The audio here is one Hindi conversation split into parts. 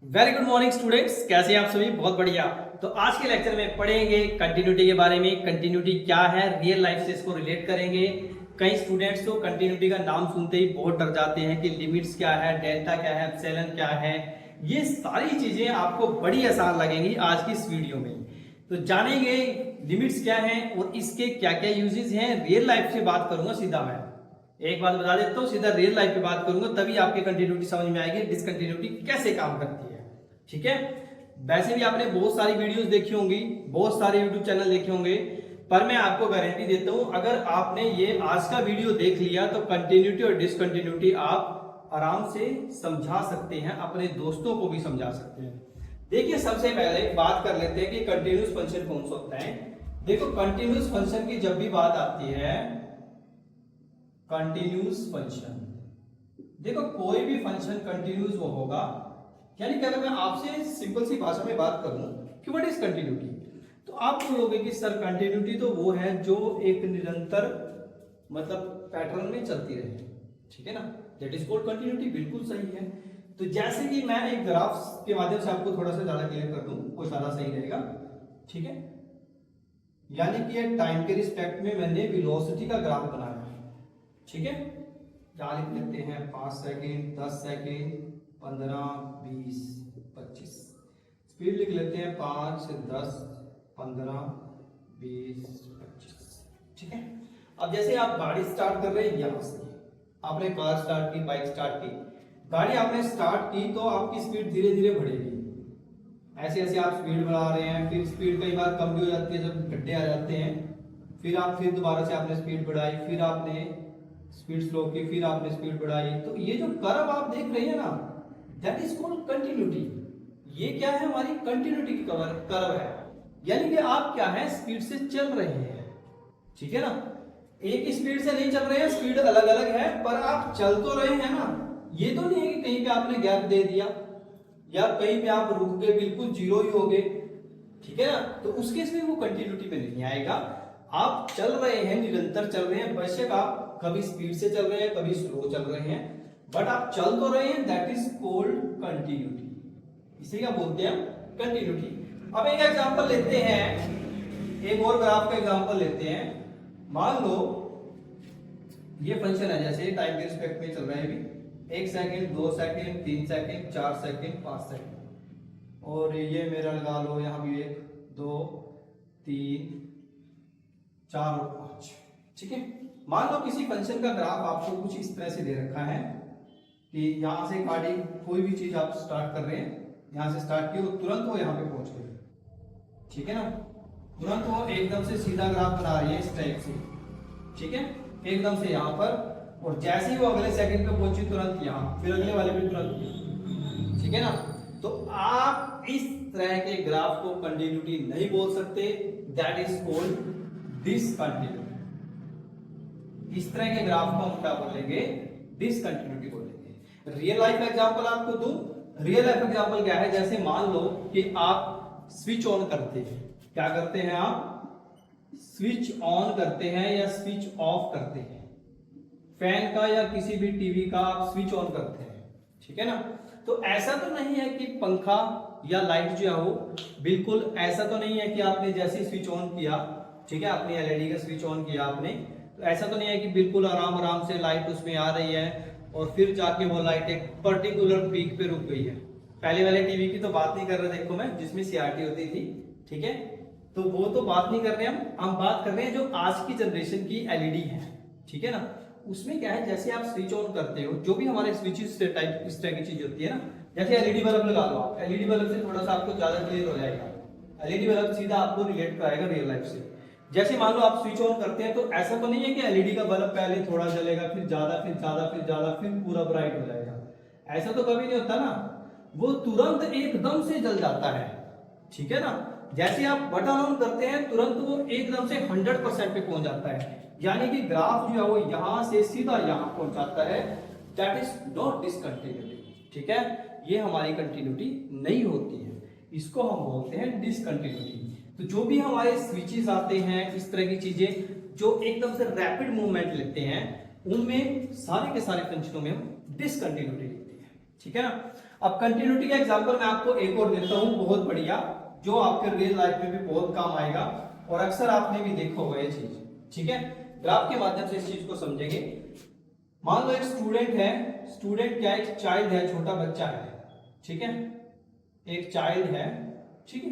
वेरी गुड मॉर्निंग स्टूडेंट्स, कैसे हैं आप सभी? बहुत बढ़िया। तो आज के लेक्चर में पढ़ेंगे कंटिन्यूटी के बारे में। कंटिन्यूटी क्या है, रियल लाइफ से इसको रिलेट करेंगे। कई स्टूडेंट्स तो कंटिन्यूटी का नाम सुनते ही बहुत डर जाते हैं कि लिमिट्स क्या है, डेल्टा क्या है, एप्सिलॉन क्या है। ये सारी चीजें आपको बड़ी आसान लगेंगी आज की इस वीडियो में। तो जानेंगे लिमिट्स क्या है और इसके क्या क्या यूजेस हैं। रियल लाइफ से बात करूंगा सीधा मैं। एक बात बता देता हूँ, सीधा रियल लाइफ पे बात करूंगा तभी आपके कंटिन्यूटी समझ में आएगी, डिसकंटिन्यूटी कैसे काम करती है। ठीक है। वैसे भी आपने बहुत सारी वीडियोस देखी होंगी, बहुत सारे यूट्यूब चैनल देखे होंगे, पर मैं आपको गारंटी देता हूं अगर आपने ये आज का वीडियो देख लिया तो कंटिन्यूटी और डिसकंटिन्यूटी आप आराम से समझा सकते हैं, अपने दोस्तों को भी समझा सकते हैं। देखिए, सबसे पहले बात कर लेते हैं कि कंटिन्यूस फंक्शन कौन सा होता है। देखो, कंटिन्यूस फंक्शन की जब भी बात आती है, कंटिन्यूस फंक्शन, देखो कोई भी फंक्शन कंटिन्यूस वो होगा, यानी कि अगर मैं आपसे सिंपल सी भाषा में बात करूं कि व्हाट इज कंटिन्यूटी, तो आप बोलोगे कि सर कंटिन्यूटी तो वो है जो एक निरंतर मतलब पैटर्न में चलती रहे। ठीक है ना, दैट इज कॉल्ड कंटिन्यूटी। बिल्कुल सही है। तो जैसे कि मैं एक ग्राफ के माध्यम से आपको थोड़ा सा ज्यादा क्लियर कर दूं, वो ज्यादा सही रहेगा। ठीक है, यानी कि टाइम के रिस्पेक्ट में मैंने वेलोसिटी का ग्राफ बनाया। ठीक है, क्या लिख लेते हैं, 5 सेकेंड, 10 सेकेंड, 15, 20, 25। स्पीड लिख लेते हैं 5 से 10, 15, 20, 25। ठीक है। अब जैसे आप गाड़ी स्टार्ट कर रहे हैं, यहां से आपने कार स्टार्ट की, बाइक स्टार्ट की, गाड़ी आपने स्टार्ट की तो आपकी स्पीड धीरे धीरे बढ़ेगी। ऐसे ऐसे आप स्पीड बढ़ा रहे हैं, फिर स्पीड कई बार कम भी हो जाती है जब गड्ढे आ जाते हैं, फिर दोबारा से आपने स्पीड बढ़ाई, फिर आपने स्पीड स्लो की, फिर आपने स्पीड बढ़ाई। तो ये जो कर्व आप देख रहे हैं ना, दैट इज कॉल्ड कंटिन्यूटी। ये क्या है, हमारी कंटिन्यूटी की कर्व है, यानी कि आप क्या है, स्पीड से चल रहे हैं। ठीक है ना, एक स्पीड से नहीं चल रहे हैं, स्पीड अलग अलग है, पर आप चल तो रहे हैं ना। ये तो नहीं है कि कहीं पे आपने गैप दे दिया या कहीं पे आप रुक गए, बिल्कुल जीरो ही हो गए। ठीक है ना, तो उस केस में वो कंटिन्यूटी में नहीं आएगा। आप चल रहे हैं, निरंतर चल रहे हैं, बेशक आप कभी स्पीड से चल रहे हैं, कभी स्लो चल रहे हैं, बट आप चल तो रहे हैं, दैट इज कॉल्ड कंटिन्यूटी। इसे क्या बोलते हैं, कंटिन्यूटी। अब एक एग्जांपल लेते हैं, एक और ग्राफ का एग्जांपल लेते हैं। मान लो ये फंक्शन है, जैसे टाइम के रिस्पेक्ट में चल रहा है अभी, 1 second, 2 second, 3 second, 4 second, 5 second, और ये मेरा लगा लो यहां भी 1, 2, 3, 4 और 5। ठीक है। मान लो किसी फंक्शन का ग्राफ आपको कुछ इस तरह से दे रखा है कि यहां से गाड़ी, कोई भी चीज आप स्टार्ट कर रहे हैं, यहां से स्टार्ट की और तुरंत वो यहां पे पहुंच गई। ठीक है ना, तुरंत वो एकदम से सीधा ग्राफ बना रही है इस टाइप से। ठीक है, एकदम से यहां पर, और जैसे ही वो अगले सेकंड पे पहुंची तुरंत यहां, फिर अगले वाले पे तुरंत। ठीक है ना, तो आप इस तरह के ग्राफ को कंटिन्यूटी नहीं बोल सकते, दैट इज कॉल्ड डिसकंटिन्यूटी। इस तरह के ग्राफ को हम क्या बोलेंगे, डिसकंटिन्यूटी बोलेंगे। रियल लाइफ एग्जांपल आपको दूं, रियल लाइफ एग्जांपल क्या है, जैसे मान लो कि आप स्विच ऑन करते हैं, क्या करते हैं आप, स्विच ऑन करते हैं या स्विच ऑफ करते हैं, फैन का या किसी भी टीवी का आप स्विच ऑन करते हैं। ठीक है ना, तो ऐसा तो नहीं है कि पंखा या लाइट जो है वो, बिल्कुल ऐसा तो नहीं है कि आपने जैसे स्विच ऑन किया, ठीक है, आपने एलईडी का स्विच ऑन किया आपने, तो ऐसा तो नहीं है कि बिल्कुल आराम आराम से लाइट उसमें आ रही है और फिर जाके वो लाइट एक पर्टिकुलर पीक पे रुक गई है। पहले वाले टीवी की तो बात नहीं कर रहे, देखो मैं, जिसमें सीआरटी होती थी। ठीक है, तो वो तो बात नहीं कर रहे हम बात कर रहे हैं जो आज की जनरेशन की एलईडी है। ठीक है ना, उसमें क्या है, जैसे आप स्विच ऑन करते हो, जो भी हमारे स्विचेस टाइप इस तरह की चीज होती है ना, जैसे एलईडी बल्ब लगा लो आप, एलईडी बल्ब से थोड़ा सा आपको ज्यादा क्लियर हो जाएगा। एलईडी बल्ब सीधा आपको रिलेट कराएगा रियल लाइफ से। जैसे मान लो आप स्विच ऑन करते हैं, तो ऐसा तो नहीं है कि एलईडी का बल्ब पहले थोड़ा जलेगा, फिर ज्यादा, फिर ज्यादा, फिर ज्यादा, फिर पूरा ब्राइट हो जाएगा। ऐसा तो कभी नहीं होता ना, वो तुरंत एकदम से जल जाता है। ठीक है ना, जैसे आप बटन ऑन करते हैं, तुरंत वो एकदम से 100% पे पहुंच जाता है, यानी कि ग्राफ जो है वो यहां से सीधा यहां पहुंच जाता है। That is not discontinuity. ठीक है, ये हमारी कंटिन्यूटी नहीं होती है, इसको हम बोलते हैं डिसकंटिन्यूटी। तो जो भी हमारे स्विचेस आते हैं, इस तरह की चीजें जो एकदम से रैपिड मूवमेंट लेते हैं, उनमें सारे के सारे फंक्शनों में हम डिसकंटिन्यूटी लेते हैं। ठीक है ना, अब कंटिन्यूटी का एग्जांपल मैं आपको एक और देता हूं, बहुत बढ़िया, जो आपके रियल लाइफ में भी बहुत काम आएगा और अक्सर आपने भी देखा होगा ये चीज। ठीक है, ग्राफ के माध्यम से इस चीज को समझेंगे। मान लो एक स्टूडेंट है, स्टूडेंट क्या, एक चाइल्ड है, छोटा बच्चा है, ठीक है, एक चाइल्ड है, ठीक है।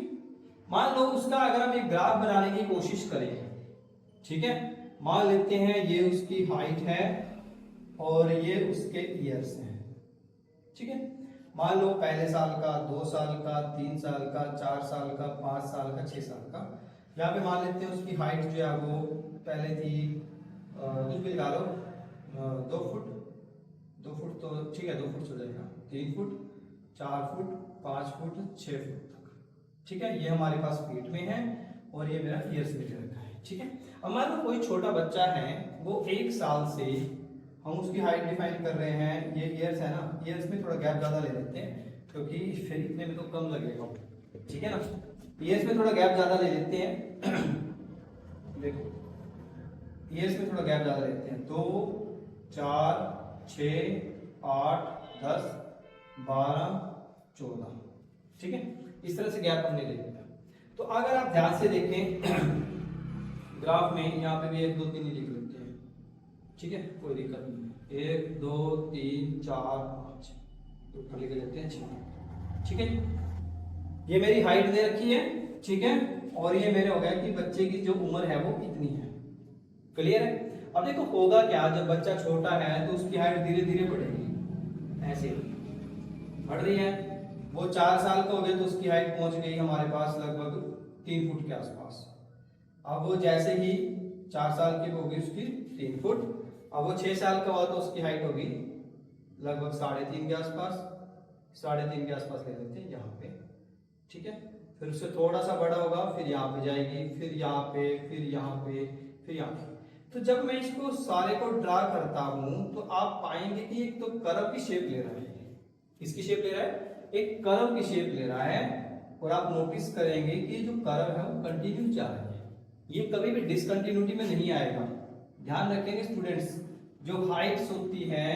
मान लो उसका अगर हम एक ग्राफ बनाने की कोशिश करें, ठीक है, मान लेते हैं ये उसकी हाइट है और ये उसके ईयर्स हैं, ठीक है। मान लो पहले साल का, 2 साल का, 3 साल का, 4 साल का, 5 साल का, 6 साल का। यहाँ पे मान लेते हैं उसकी हाइट जो है वो पहले थी कुछ भी लगा लो 2 फुट, 2 फुट तो ठीक है, 2 फुट हो जाएगा, 3 फुट, 4 फुट, 5 फुट, 6 फुट तक, ठीक है। ये हमारे पास फीट में है और ये मेरा ईयर्स में रखा है, ठीक है। अब मान लो कोई छोटा बच्चा है, वो 1 साल से हम उसकी हाइट डिफाइन कर रहे हैं, ये ईयर्स है ना, ईयर्स में थोड़ा गैप ज्यादा ले लेते हैं क्योंकि फिर इतने में तो कम लगेगा, ठीक है ना। ईयर्स में थोड़ा गैप ज्यादा ले लेते हैं देखो ईयर्स में थोड़ा गैप ज्यादा लेते हैं, 2, 4, 6, 8, 10, 12, 14, ठीक है। इस तरह से गैप हमने ले लिया। तो अगर आप ध्यान से देखें ग्राफ में, यहाँ पे भी 1, 2, 3 ही लिख लेते हैं, ठीक है, कोई दिक्कत नहीं। 1, 2, 3, 4, 5 ऊपर लिख लेते हैं 6, ठीक है। ये मेरी हाइट दे रखी है, ठीक है, और ये मेरे हो गया कि बच्चे की जो उम्र है वो इतनी है, क्लियर है। अब देखो होगा क्या, जब बच्चा छोटा है तो उसकी हाइट धीरे धीरे बढ़ेगी, ऐसे बढ़ रही है। वो 4 साल का हो गया तो उसकी हाइट पहुंच गई हमारे पास लगभग 3 फुट के आसपास। अब वो जैसे ही 4 साल की होगी उसकी 3 फुट, अब वो 6 साल का हुआ तो उसकी हाइट होगी लगभग 3.5 के आसपास, 3.5 के आसपास ले लेते हैं यहाँ पे, ठीक है। फिर उससे थोड़ा सा बड़ा होगा, फिर यहाँ पे जाएगी, फिर यहाँ पे, फिर यहाँ पे, फिर यहाँ पे। तो जब मैं इसको सारे को ड्रा करता हूं तो आप पाएंगे कि एक तो कर्व की शेप ले रहा है, इसकी शेप ले रहा है, एक कर्व की शेप ले रहा है, और आप नोटिस करेंगे कि जो कर्व है वो कंटिन्यू जा रहा है, ये कभी भी डिसकंटिन्यूटी में नहीं आएगा। ध्यान रखेंगे स्टूडेंट्स, जो हाइट्स होती है,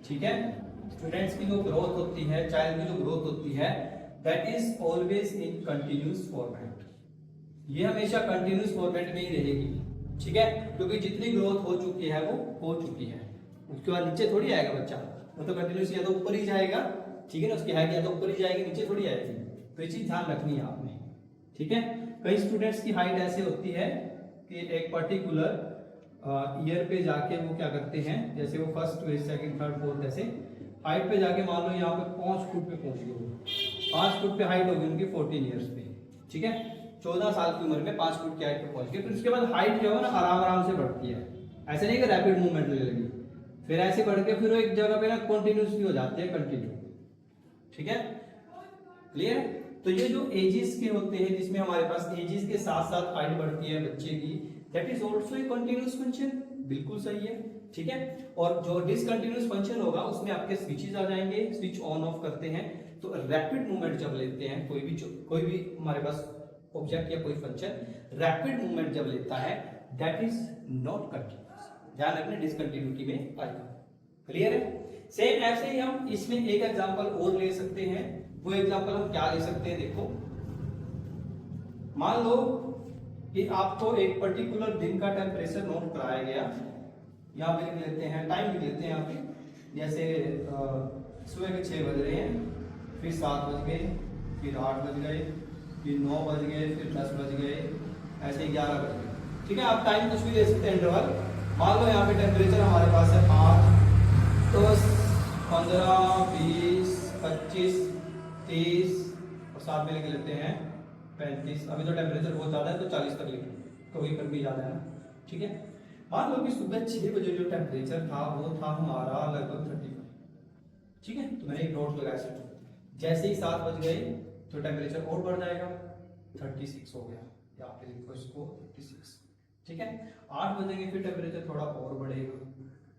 ठीक है, स्टूडेंट्स की जो ग्रोथ होती है, चाइल्ड की जो ग्रोथ होती है, that is always in continuous format, ये हमेशा कंटिन्यूअस फॉर्मेट में ही रहेगी, ठीक है, क्योंकि जितनी ग्रोथ हो चुकी है वो हो चुकी है, उसके बाद नीचे थोड़ी आएगा बच्चा, वो तो कंटिन्यूअस या तो ऊपर ही जाएगा, ठीक है ना, उसकी हाइट या तो ऊपर ही जाएगी, नीचे थोड़ी आएगी। तो ये चीज ध्यान रखनी है आपने, ठीक है। कई स्टूडेंट्स की हाइट ऐसे होती है कि एक पर्टिकुलर ईयर पे जाके वो क्या करते हैं, जैसे वो फर्स्ट, सेकंड, थर्ड, फोर्थ, ऐसे हाइट पे जाके मान लो यहाँ पे 5 फुट पे पहुंच गए, 5 फुट पे हाइट होगी उनकी 14 ईयर्स पे, ठीक है, 14 साल की उम्र में 5 फुट की हाइट पे पहुंच गए। फिर उसके बाद हाइट जो है ना आराम आराम से बढ़ती है, ऐसे नहीं कि रैपिड मूवमेंट ले लेगी, फिर ऐसे बढ़ के फिर वो एक जगह पे ना कंटिन्यूसली हो जाते हैं, कंटिन्यू, ठीक है, क्लियर। तो ये जो एजेस के होते हैं, जिसमें हमारे पास एजेस के साथ साथ हाइट बढ़ती है बच्चे की, that is also a continuous function, बिल्कुल सही है, ठीक है। और जो डिसकंटीन्यूअस फंक्शन होगा उसमें आपके स्विचेस आ जाएंगे, स्विच ऑन ऑफ करते हैं, तो रैपिड मूवमेंट जब लेते हैं कोई भी हमारे पास ऑब्जेक्ट या कोई फंक्शन रैपिड मूवमेंट जब लेता है, दैट इज नॉट कंटीन्यूअस, ध्यान रखना, डिसकंटिन्यूटी में आएगा, क्लियर है। सेम ऐसे ही हम इसमें एक एग्जांपल और ले सकते हैं, वो एग्जांपल हम क्या ले सकते हैं, देखो मान लो कि आपको एक पर्टिकुलर दिन का टेम्परेचर नोट कराया गया, यहाँ पे लिख लेते हैं, टाइम लिख लेते हैं यहाँ पे, जैसे सुबह के 6 बज रहे हैं, फिर 7 बज गए, फिर 8 बज गए, फिर 9 बज गए, फिर 10 बज गए, ऐसे 11 बज गए, ठीक है। आप टाइम कुछ भी ले सकते हैं इंटरवल। मान लो यहाँ पे टेम्परेचर हमारे पास है 8, 10, 15, 20, 25, 30 और साथ में लिख लेते हैं 35। अभी तो टेम्परेचर बहुत ज़्यादा है तो 40 तक लिखें, कभी कभी ज़्यादा है ना, ठीक है। मान लो कि सुबह 6 बजे जो टेम्परेचर था वो था हमारा लगभग 35, ठीक है, तो मैंने एक नोट लगाया सकता हूँ। जैसे ही 7 बज गए तो टेम्परेचर और बढ़ जाएगा, 36 हो गया, यहाँ पे लिखो इसको 36, ठीक है। 8 बजेंगे फिर टेम्परेचर थोड़ा और बढ़ेगा,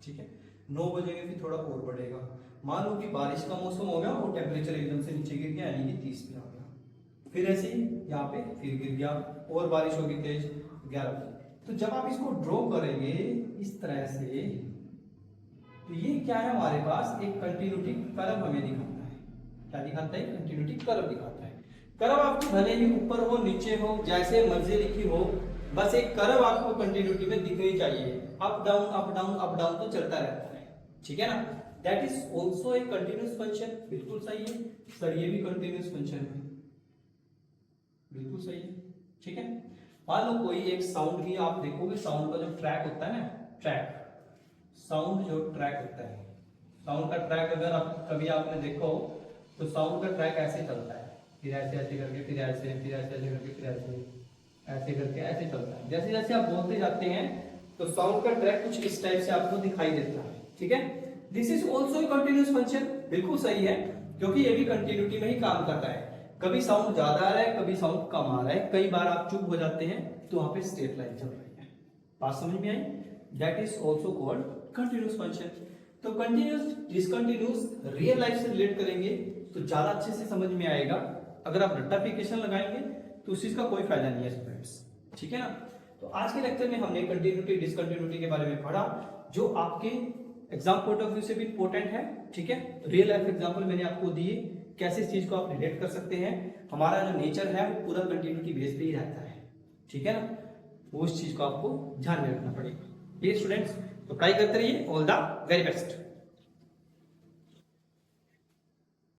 ठीक है, 9 बजेंगे फिर थोड़ा और बढ़ेगा। मान लो कि बारिश का मौसम हो गया और टेम्परेचर एकदम से नीचे गिर गया, यानी कि 30 पे आ गया, फिर ऐसे ही यहाँ पे फिर गिर गया और बारिश होगी तेज 11 बजे। तो जब आप इसको ड्रॉ करेंगे इस तरह से, तो ये क्या है हमारे पास एक कंटिन्यूटी कर्व हमें दिखाता है, क्या दिखाता है? कंटिन्यूटी कर्व दिखाता है। कर्व आपकी भले ही ऊपर हो नीचे हो जैसे मर्जी लिखी हो, बस एक कर्व आपको कंटिन्यूटी में दिखनी चाहिए। Up down up down up down तो चलता रहता है, ठीक है ना। That is also a continuous function, बिल्कुल सही है सर, ये भी कंटिन्यूस फंक्शन है, बिल्कुल सही है, ठीक है। मान लो कोई एक साउंड की आप देखोगे, साउंड का जो ट्रैक होता है ना, ट्रैक, साउंड जो ट्रैक होता है, साउंड का ट्रैक अगर आप कभी आपने देखा हो तो साउंड का ट्रैक ऐसे चलता है, फिर ऐसे ऐसे करके, फिर ऐसे ऐसे करके, फिर ऐसे करके ऐसे चलता है। जैसे जैसे आप बोलते जाते हैं तो साउंड का ट्रैक कुछ इस टाइप से आपको दिखाई देता है, ठीक है। This is also a continuous function, बिल्कुल सही है, क्योंकि ये भी कंटिन्यूटी में ही काम कर रहा है। कभी साउंड ज्यादा आ रहा है, कभी साउंड कम आ रहा है, कई बार आप चुप हो जाते हैं तो वहां पे स्ट्रेट लाइन चल रही है। बात समझ में आई? That is also called continuous function. तो कंटिन्यूस डिसकंटिन्यूस रियल लाइफ से रिलेट करेंगे तो ज्यादा अच्छे से समझ में आएगा। अगर आप रट्टाफिकेशन लगाएंगे तो उस चीज का कोई फायदा नहीं है स्टूडेंट्स, ठीक है ना। तो आज के लेक्चर में हमने कंटिन्यूटी डिसकंटिन्यूटी के बारे में पढ़ा, जो आपके एग्जाम पॉइंट ऑफ व्यू से भी इंपॉर्टेंट है, ठीक है। रियल लाइफ एग्जांपल मैंने आपको दिए, कैसे इस चीज को आप रिलेट कर सकते हैं। हमारा जो नेचर है वो पूरा कंटिन्यूटी बेस पे ही रहता है, ठीक है ना। वो इस चीज को आपको ध्यान में रखना पड़ेगा। ये स्टूडेंट्स तो ट्राई करते रहिए। All the very best.